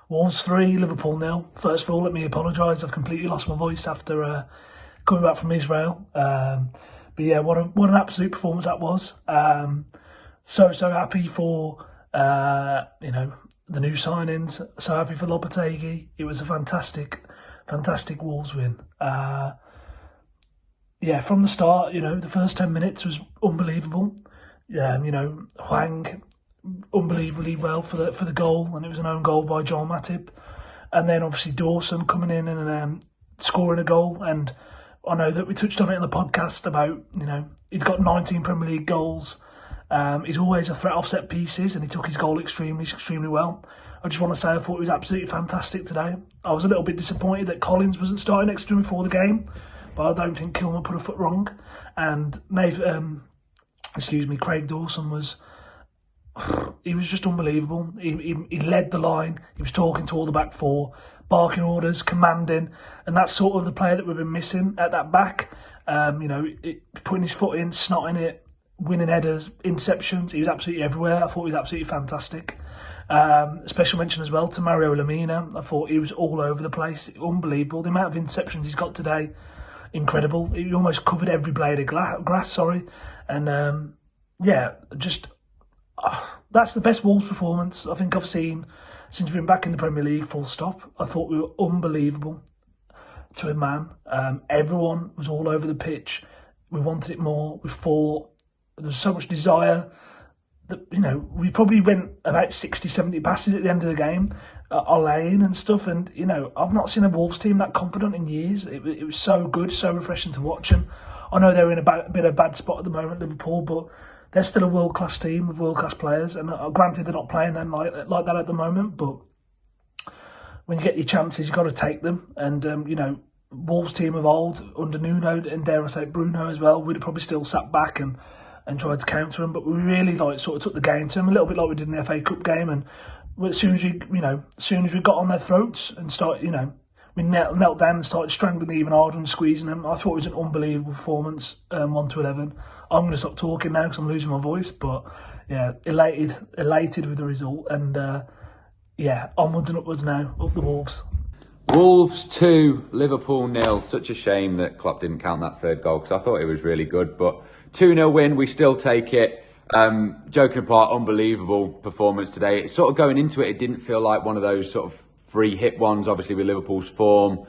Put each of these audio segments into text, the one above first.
Wolves 3, Liverpool 0. First of all, let me apologise. I've completely lost my voice after coming back from Israel. But yeah, what an absolute performance that was. So happy for the new signings. So happy for Lopetegui. It was a fantastic Wolves win. From the start, the first 10 minutes was unbelievable. Hwang unbelievably well for the goal, and it was an own goal by Joel Matip. And then obviously Dawson coming in and scoring a goal. And I know that we touched on it in the podcast about, he'd got 19 Premier League goals. He's always a threat off set pieces, and he took his goal extremely well. I just want to say I thought he was absolutely fantastic today. I was a little bit disappointed that Collins wasn't starting next to him before the game, but I don't think Kilman put a foot wrong. And Craig Dawson was just unbelievable. He led the line. He was talking to all the back four, barking orders, commanding, and that's sort of the player that we've been missing at that back. Putting his foot in, snotting it, winning headers, interceptions. He was absolutely everywhere. I thought he was absolutely fantastic. Special mention as well to Mario Lemina. I thought he was all over the place. Unbelievable. The amount of interceptions he's got today, incredible. He almost covered every blade of grass. And that's the best Wolves performance I think I've seen since we've been back in the Premier League, full stop. I thought we were unbelievable to a man. Everyone was all over the pitch. We wanted it more. We fought. There was so much desire that, we probably went about 60, 70 passes at the end of the game, our lane and stuff. And, I've not seen a Wolves team that confident in years. It was so good, so refreshing to watch. And I know they're in a bit of a bad spot at the moment, Liverpool, but they're still a world-class team with world-class players. And granted, they're not playing them like that at the moment, but when you get your chances, you've got to take them. And, Wolves team of old, under Nuno, and dare I say Bruno as well, we'd have probably still sat back and tried to counter them. But we really sort of took the game to them, a little bit like we did in the FA Cup game. And as soon as we got on their throats and started, we knelt down and started strangling even harder and squeezing them. I thought it was an unbelievable performance, 1-11. I'm going to stop talking now because I'm losing my voice. But yeah, elated with the result. And onwards and upwards now, up the Wolves. Wolves 2, Liverpool 0. Such a shame that Klopp didn't count that third goal because I thought it was really good. But 2-0 win, we still take it. Joking apart, unbelievable performance today. It's sort of going into it, it didn't feel like one of those sort of free hit ones, obviously with Liverpool's form.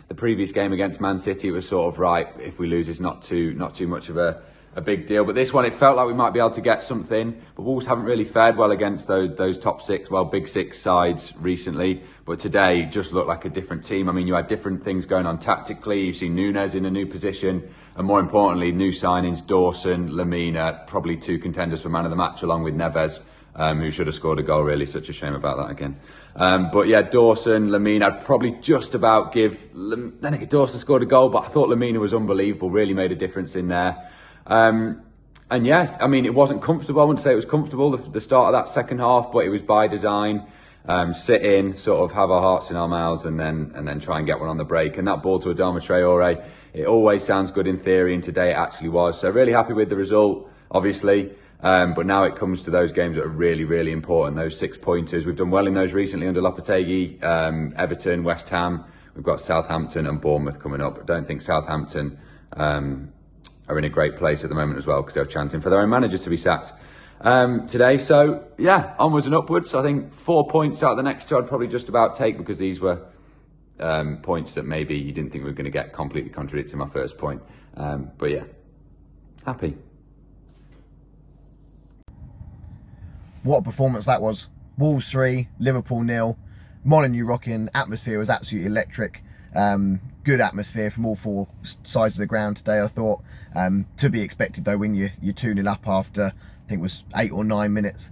The previous game against Man City, it was sort of, right, if we lose, it's not too much of a big deal. But this one, it felt like we might be able to get something. But Wolves haven't really fared well against those top six, big six sides recently. But today, it just looked like a different team. I mean, you had different things going on tactically. You've seen Núñez in a new position. And more importantly, new signings, Dawson, Lemina, probably two contenders for man of the match, along with Neves, who should have scored a goal, really. Such a shame about that again. But yeah, Dawson, Lemina, I'd probably just about give... Then again, Dawson scored a goal, but I thought Lemina was unbelievable, really made a difference in there. And yeah, I mean, it wasn't comfortable. I wouldn't say it was comfortable, the start of that second half, but it was by design. Sit in, sort of have our hearts in our mouths, and then try and get one on the break. And that ball to Adama Traore, it always sounds good in theory, and today it actually was. So really happy with the result, obviously. But now it comes to those games that are really, really important, those 6 pointers. We've done well in those recently under Lopetegui, Everton, West Ham. We've got Southampton and Bournemouth coming up. I don't think Southampton are in a great place at the moment as well, because they're chanting for their own manager to be sacked today. So yeah, onwards and upwards. I think 4 points out of the next two I'd probably just about take, because these were points that maybe you didn't think we were going to get, completely contradicting my first point. But yeah, happy. What a performance that was. Wolves 3, Liverpool 0. Molineux rocking, atmosphere was absolutely electric. Good atmosphere from all four sides of the ground today, I thought. To be expected though, when you're 2-0 up after, I think it was 8 or 9 minutes.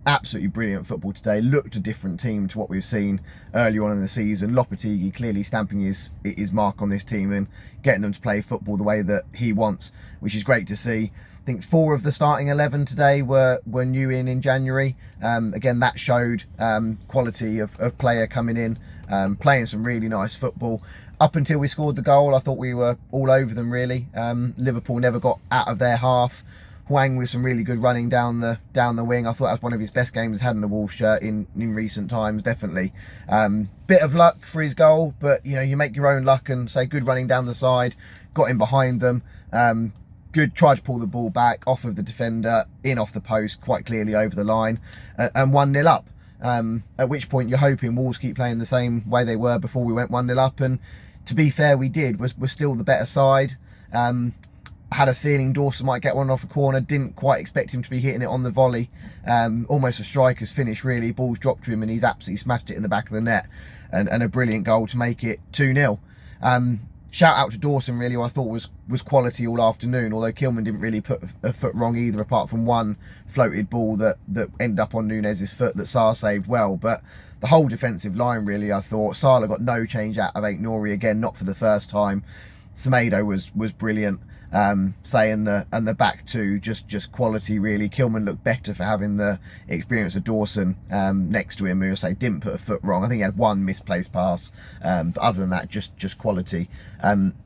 Absolutely brilliant football today. Looked a different team to what we've seen earlier on in the season. Lopetegui clearly stamping his mark on this team and getting them to play football the way that he wants, which is great to see. I think 4 of the starting 11 today were new in January. Again, that showed quality of player coming in, playing some really nice football. Up until we scored the goal, I thought we were all over them, really. Liverpool never got out of their half. Hwang with some really good running down the wing. I thought that was one of his best games he's had in the Wolves shirt in recent times, definitely. Bit of luck for his goal, but you know, you make your own luck, and say good running down the side, got in behind them. Good, tried to pull the ball back off of the defender, in off the post, quite clearly over the line, and 1-0 up. At which point you're hoping Wolves keep playing the same way they were before we went 1-0 up, and to be fair, we did. We're still the better side. I had a feeling Dawson might get one off a corner, didn't quite expect him to be hitting it on the volley. Almost a striker's finish really, balls dropped to him and he's absolutely smashed it in the back of the net, and a brilliant goal to make it 2-0. Shout out to Dawson really, who I thought was quality all afternoon, although Kilman didn't really put a foot wrong either, apart from one floated ball that ended up on Nunez's foot that Sarr saved well. But the whole defensive line really, I thought, Salah got no change out of Aït-Nouri again, not for the first time. Semedo was brilliant. And the back two, just quality really. Kilman looked better for having the experience of Dawson next to him, who I say didn't put a foot wrong. I think he had one misplaced pass, but other than that, just quality.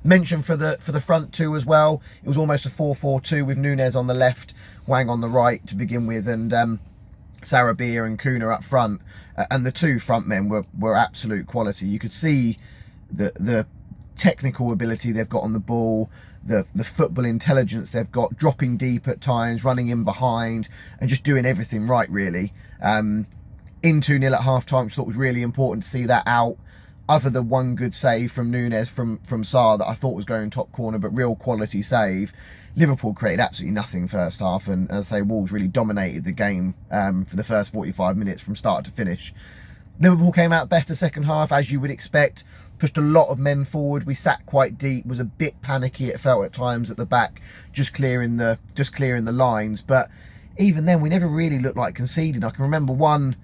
Mention for the front two as well. It was almost a 4-4-2 with Nunez on the left, Hwang on the right to begin with, and Sarabia and Kuna up front, and the two front men were absolute quality. You could see the technical ability they've got on the ball, the football intelligence they've got, dropping deep at times, running in behind, and just doing everything right really. In 2-0 at half time, which I thought was really important to see that out. Other than one good save from Nunez from Sarr that I thought was going top corner, but real quality save. Liverpool created absolutely nothing first half, and as I say, Wolves really dominated the game for the first 45 minutes from start to finish. Liverpool came out better second half, as you would expect. Pushed a lot of men forward. We sat quite deep. Was a bit panicky, it felt at times at the back, just clearing the lines. But even then, we never really looked like conceding. I can remember one.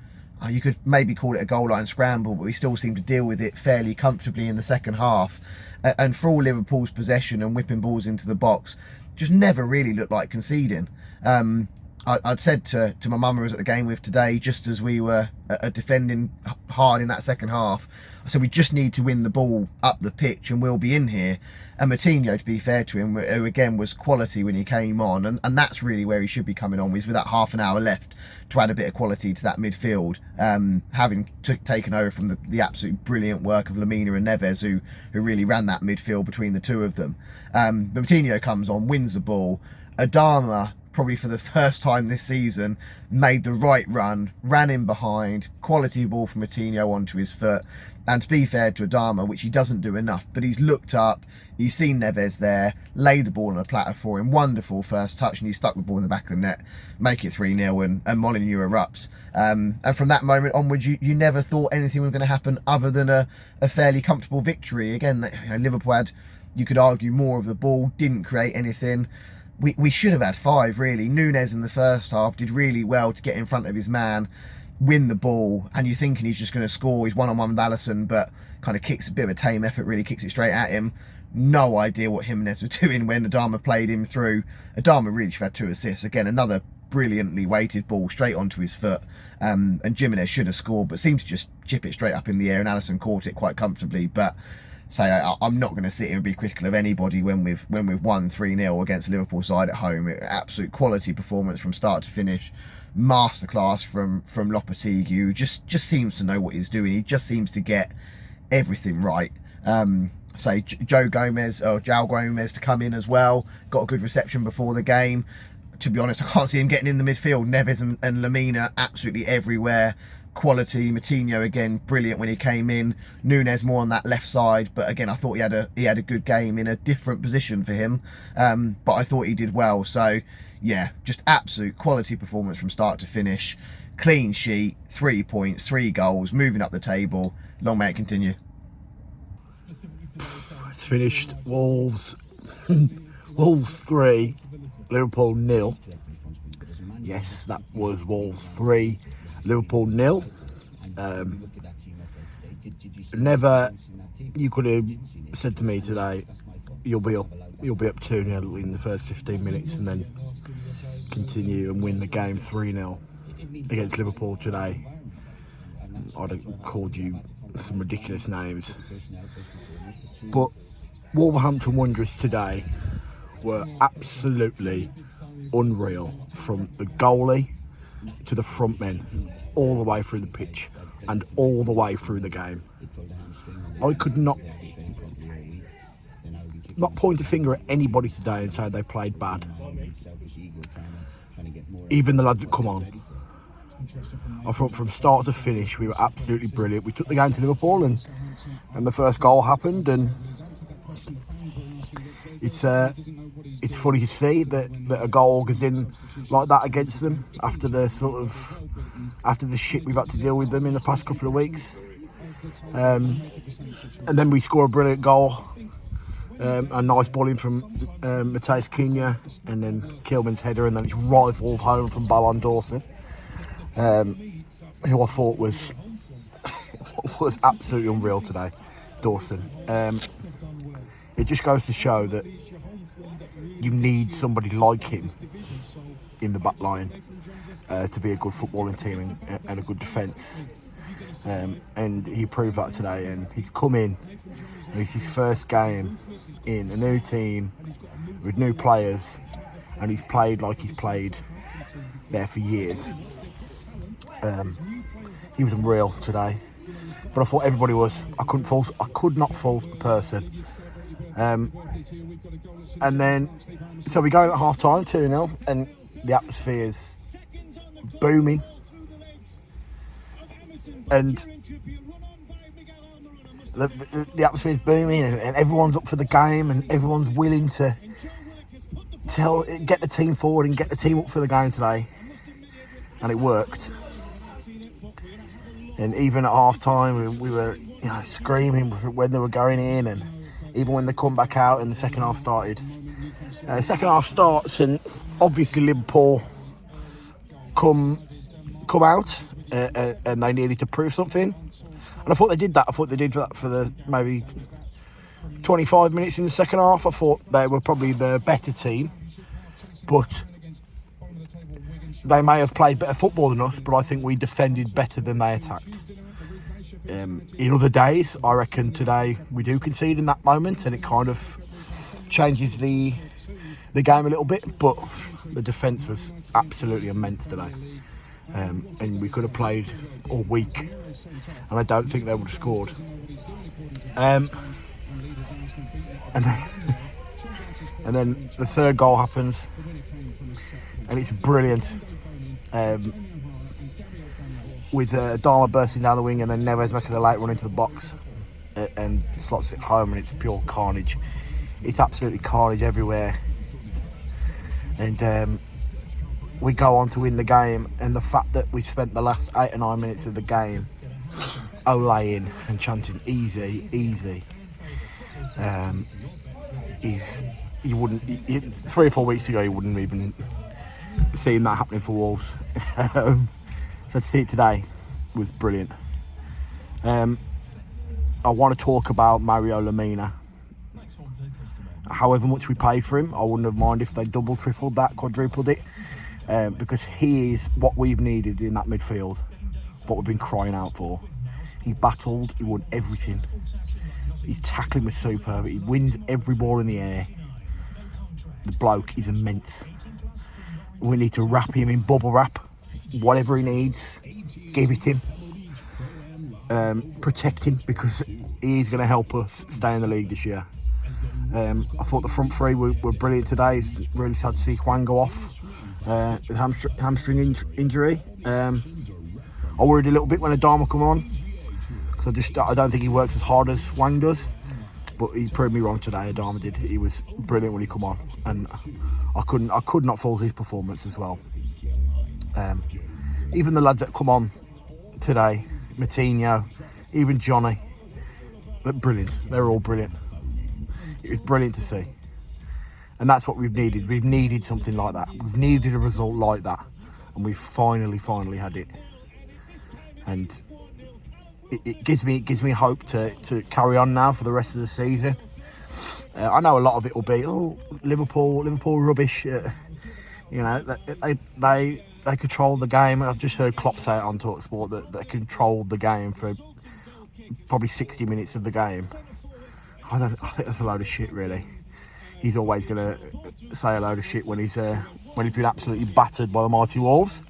You could maybe call it a goal line scramble, but we still seemed to deal with it fairly comfortably in the second half. And for all Liverpool's possession and whipping balls into the box, just never really looked like conceding. I'd said to my mum who was at the game with today, just as we were defending hard in that second half, I said we just need to win the ball up the pitch and we'll be in here. And Moutinho, to be fair to him, who again was quality when he came on, and that's really where he should be coming on, with that half an hour left to add a bit of quality to that midfield, having taken over from the absolute brilliant work of Lamina and Neves, who really ran that midfield between the two of them. But Moutinho comes on, wins the ball. Adama, probably for the first time this season, made the right run, ran in behind, quality ball from Moutinho onto his foot. And to be fair to Adama, which he doesn't do enough, but he's looked up, he's seen Neves there, laid the ball on a platter for him, wonderful first touch, and he stuck the ball in the back of the net, make it 3-0, and Molineux erupts. And from that moment onwards, you never thought anything was going to happen other than a fairly comfortable victory. Again, Liverpool had, you could argue, more of the ball, didn't create anything. We should have had 5 really. Nunez in the first half did really well to get in front of his man, win the ball, and you're thinking he's just going to score. He's one-on-one with Alisson, but kind of kicks a bit of a tame effort, really kicks it straight at him. No idea what Jimenez was doing when Adama played him through. Adama really should have had 2 assists. Again, another brilliantly weighted ball straight onto his foot, and Jimenez should have scored, but seemed to just chip it straight up in the air, and Alisson caught it quite comfortably. But I'm not going to sit here and be critical of anybody when we've won 3-0 against a Liverpool side at home. Absolute quality performance from start to finish. Masterclass from Lopetegui, who just seems to know what he's doing. He just seems to get everything right. João Gomez to come in as well. Got a good reception before the game. To be honest, I can't see him getting in the midfield. Neves and Lamina absolutely everywhere. Quality. Moutinho again brilliant when he came in. Nunez more on that left side, but again I thought he had a good game in a different position for him, but I thought he did well. So yeah, just absolute quality performance from start to finish. Clean sheet, 3 points, 3 goals, moving up the table. Long may it continue. It's finished Wolves 3, Liverpool 0. Yes, that was Wolves 3, Liverpool 0. Never, you could have said to me today, you'll be up 2-0 in the first 15 minutes and then continue and win the game 3-0 against Liverpool today. I'd have called you some ridiculous names. But Wolverhampton Wanderers today were absolutely unreal, from the goalie to the front men, all the way through the pitch and all the way through the game. I could not point a finger at anybody today and say they played bad. Even the lads that come on. I thought from start to finish we were absolutely brilliant. We took the game to Liverpool and the first goal happened, and it's funny to see that a goal goes in like that against them after the shit we've had to deal with them in the past couple of weeks. And then we score a brilliant goal, a nice ball in from Matheus Cunha, and then Kilman's header, and then it's rifled home from Ballon Dawson, who I thought was absolutely unreal today, Dawson. It just goes to show that you need somebody like him in the back line to be a good footballing team and a good defence. And he proved that today, and he's come in, and it's his first game in a new team with new players, and he's played like he's played there for years. He was unreal today, but I thought everybody was. I could not fault a person. And then, so we go in at half time, 2-0, and the atmosphere's booming. And the atmosphere's booming, and everyone's up for the game, and everyone's willing to get the team forward and get the team up for the game today. And it worked. And even at half time, we were screaming when they were going in, and even when they come back out and the second half started. The second half starts, and obviously Liverpool come out, and they needed to prove something. And I thought they did that. I thought they did that for the maybe 25 minutes in the second half. I thought they were probably the better team, but they may have played better football than us, but I think we defended better than they attacked. In other days, I reckon today we do concede in that moment, and it kind of changes the game a little bit, but the defence was absolutely immense today. And we could have played all week, and I don't think they would have scored. And then the third goal happens, and it's brilliant. With Dharma bursting down the wing, and then Neves making a late run into the box and slots it home, and it's pure carnage. It's absolutely carnage everywhere. And we go on to win the game, and the fact that we spent the last 8 or 9 minutes of the game olaying and chanting easy, easy, you wouldn't, 3 or 4 weeks ago you wouldn't even seen that happening for Wolves. So to see it today was brilliant. I want to talk about Mario Lemina. However much we paid for him, I wouldn't have minded if they double, tripled that, quadrupled it, because he is what we've needed in that midfield, what we've been crying out for. He battled, he won everything. His tackling was superb, he wins every ball in the air. The bloke is immense. We need to wrap him in bubble wrap. Whatever he needs, give it him. Protect him, because he's going to help us stay in the league this year. I thought the front three were brilliant today. It's really sad to see Juan go off with hamstring injury. I worried a little bit when Adama come on, because I don't think he works as hard as Juan does. But he proved me wrong today. Adama did. He was brilliant when he come on, and I could not fault his performance as well. Even the lads that come on today, Matinho, even Johnny, they're brilliant. They're all brilliant. It was brilliant to see. And that's what we've needed. We've needed something like that. We've needed a result like that. And we've finally had it. And it gives me hope to carry on now for the rest of the season. I know a lot of it will be, Liverpool rubbish. They controlled the game. I've just heard Klopp say it on TalkSport that they controlled the game for probably 60 minutes of the game. I think that's a load of shit, really. he's always going to say a load of shit when he's been absolutely battered by the mighty Wolves.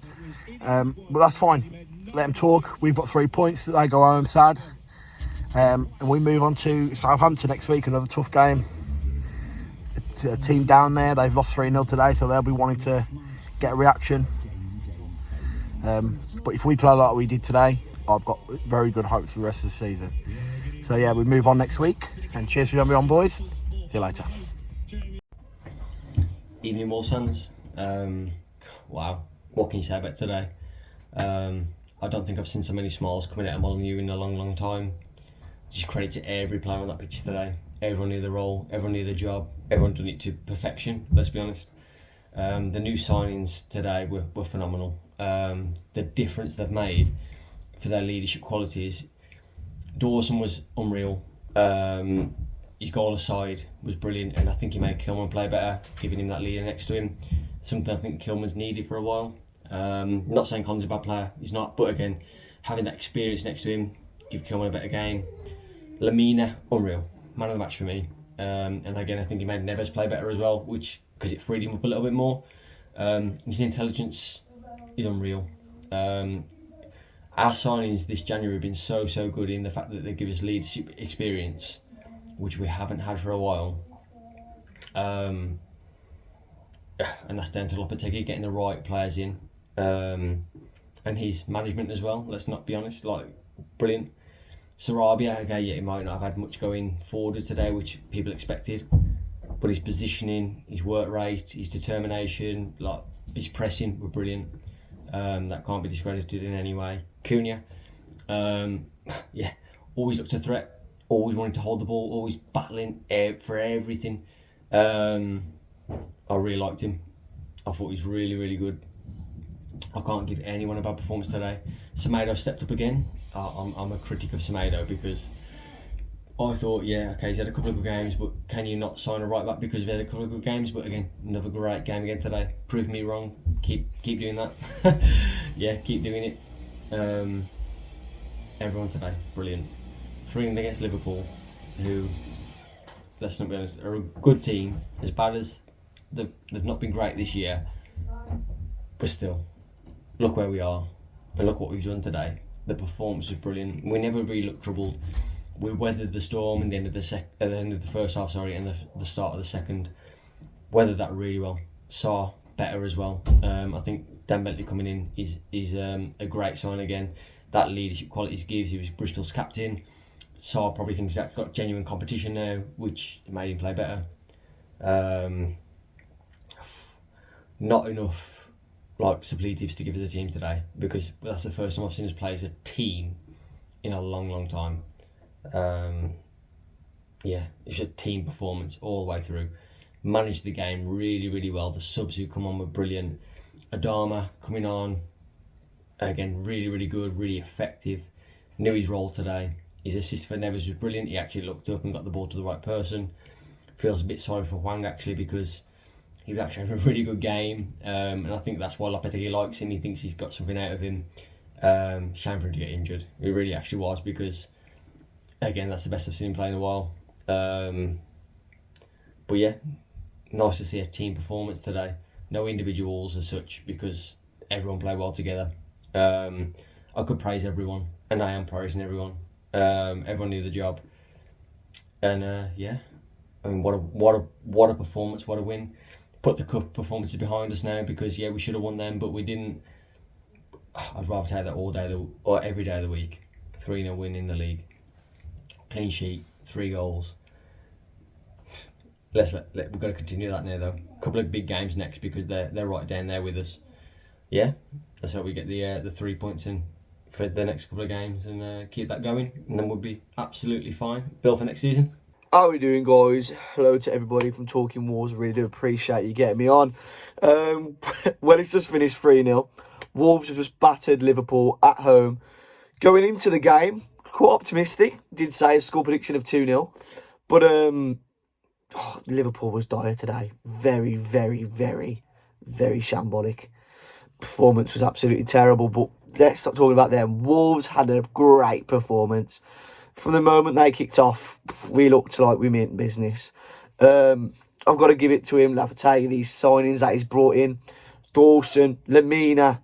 But that's fine. Let them talk. We've got 3 points. They go home sad. And we move on to Southampton next week, another tough game. A team down there, they've lost 3-0 today, so they'll be wanting to get a reaction. But if we play like we did today, I've got very good hopes for the rest of the season. So yeah, we move on next week, and cheers for having me on, boys. See you later. Evening, Wolves fans. Wow, what can you say about today? I don't think I've seen so many smiles coming out of Molyneux in a long time. Just credit to every player on that pitch today. Everyone knew the role, everyone knew the job, everyone done it to perfection, let's be honest. The new signings today were phenomenal. The difference they've made for their leadership qualities. Dawson was unreal. His goal aside was brilliant, and I think he made Kilman play better, giving him that leader next to him. Something I think Kilman's needed for a while. Not saying Colin's a bad player, he's not, but again, having that experience next to him, give Kilman a better game. Lamina, unreal. Man of the match for me. And again, I think he made Neves play better as well, because it freed him up a little bit more. His intelligence is unreal. Our signings this January have been so good in the fact that they give us leadership experience, which we haven't had for a while. And that's down to Lopetegui getting the right players in. And his management as well, let's not be honest, brilliant. Sarabia, okay, yeah, he might not have had much going forward today, which people expected, but his positioning, his work rate, his determination, his pressing were brilliant. That can't be discredited in any way. Cunha, yeah, always looked a threat, always wanting to hold the ball, always battling for everything. I really liked him. I thought he was really good. I can't give anyone a bad performance today. Semedo stepped up again. I'm a critic of Semedo because I thought, yeah, okay, he's had a couple of good games, but can you not sign a right back because he had a couple of good games? But again, another great game again today. Prove me wrong. Keep doing that. Yeah, keep doing it. Everyone today, brilliant. 3-0 against Liverpool, who, let's not be honest, are a good team. As bad as they've not been great this year, but still, look where we are and look what we've done today. The performance was brilliant. We never really looked troubled. We weathered the storm in the end of the first half, and the start of the second. Weathered that really well. Saw better as well. I think Dan Bentley coming in is a great sign again. That leadership qualities gives. He was Bristol's captain. Saw probably thinks that got genuine competition now, which made him play better. Not enough supplettives to give to the team today, because that's the first time I've seen us play as a team in a long time. Yeah, it's a team performance all the way through. Managed the game really well. The subs who come on were brilliant. Adama coming on, again, really good, really effective. Knew his role today. His assist for Neves was brilliant. He actually looked up and got the ball to the right person. Feels a bit sorry for Hwang actually, because he was actually having a really good game, and I think that's why Lopetegui likes him. He thinks he's got something out of him. Shame for him to get injured. It really actually was, because again, that's the best I've seen him play in a while. But yeah, nice to see a team performance today. No individuals as such, because everyone played well together. I could praise everyone, and I am praising everyone. Everyone knew the job, and yeah, I mean, what a performance, what a win. Put the cup performances behind us now, because yeah, we should have won them, but we didn't. I'd rather take that all day or every day of the week. 3-0 win in the league, clean sheet, 3 goals. We've got to continue that now though. A couple of big games next, because they're right down there with us. Yeah, that's how we get the 3 points in for the next couple of games, and keep that going, and then we'll be absolutely fine. Bill for next season. How are we doing, guys? Hello to everybody from Talking Wars. I really do appreciate you getting me on. Well, it's just finished 3-0. Wolves have just battered Liverpool at home. Going into the game, quite optimistic. Did say a score prediction of 2-0. But Liverpool was dire today. Very shambolic. Performance was absolutely terrible. But let's stop talking about them. Wolves had a great performance. From the moment they kicked off, we looked like we meant business. I've got to give it to him, taking these signings that he's brought in. Dawson, Lemina,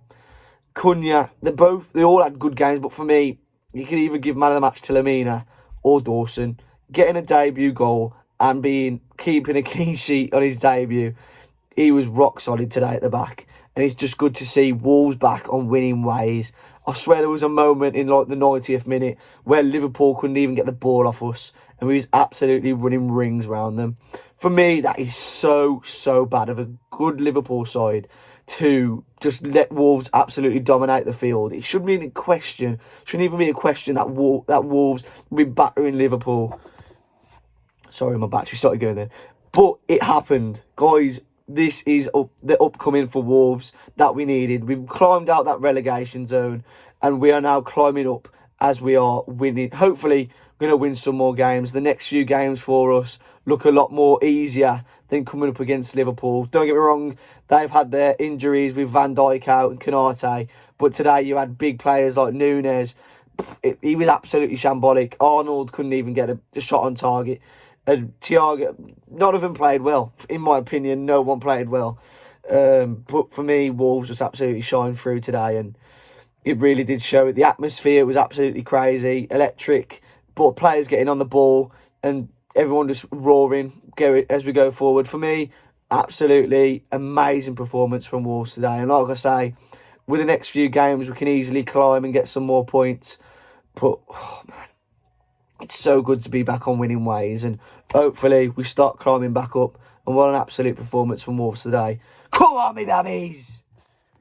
Cunha, they all had good games, but for me, you can either give man of the match to Lemina or Dawson. Getting a debut goal and keeping a clean sheet on his debut, he was rock solid today at the back. And it's just good to see Wolves back on winning ways. I swear there was a moment in like the 90th minute where Liverpool couldn't even get the ball off us, and we was absolutely running rings around them. For me, that is so bad of a good Liverpool side to just let Wolves absolutely dominate the field. It shouldn't even be a question that Wolves will be battering Liverpool. Sorry, my battery started going there. But it happened. Guys, this is the upcoming for Wolves that we needed. We've climbed out that relegation zone and we are now climbing up as we are winning. Hopefully, we're going to win some more games. The next few games for us look a lot more easier than coming up against Liverpool. Don't get me wrong, they've had their injuries with Van Dijk out and Konate. But today you had big players like Nunes. He was absolutely shambolic. Arnold couldn't even get a shot on target. And Thiago, none of them played well. In my opinion, no one played well. But for me, Wolves just absolutely shined through today, and it really did show it. The atmosphere was absolutely crazy, electric, but players getting on the ball and everyone just roaring as we go forward. For me, absolutely amazing performance from Wolves today. And like I say, with the next few games, we can easily climb and get some more points. But, oh man, it's so good to be back on winning ways, and hopefully we start climbing back up. And what an absolute performance from Wolves today. Come on, me babbies!